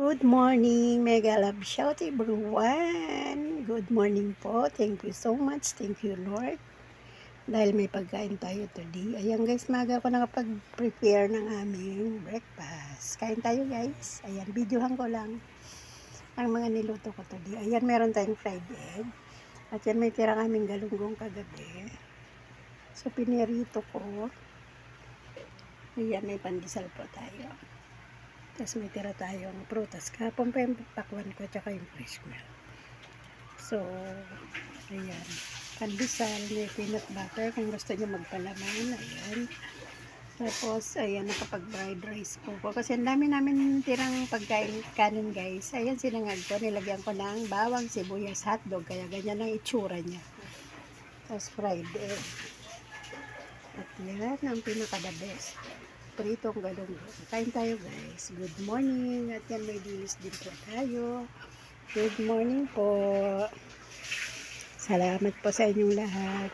Good morning, mega love shout everyone. Good morning po. Thank you so much. Thank you, Lord. Dahil may pagkain tayo today. Ayan guys, maga ako nakapag-prepare ng aming breakfast. Kain tayo guys. Ayan, videohan ko lang ang mga niluto ko today. Ayan, meron tayong fried egg. At yan, may tira kaming galunggong kagabi. So, pinirito ko. Ayan, may pandesal po tayo. Tapos may tira tayong prutas. Kahapon pa yung pakwan ko, tsaka yung fresh milk. So, ayan. Pandesal, may peanut butter. Kung gusto nyo magpalaman, ayan. Tapos, ayan, nakapag-fried rice po ko. Kasi ang dami namin tirang pagkain kanin, guys. Ayan, sinangag ko. Nilagyan ko ng bawang, sibuyas, hotdog. Kaya ganyan ang itsura niya. Tapos, fried egg. At yan, ang pinaka-the best. Pritong galunggong. Kain tayo guys. Good morning. At yan may dilis din po tayo. Good morning po. Salamat po sa inyong lahat.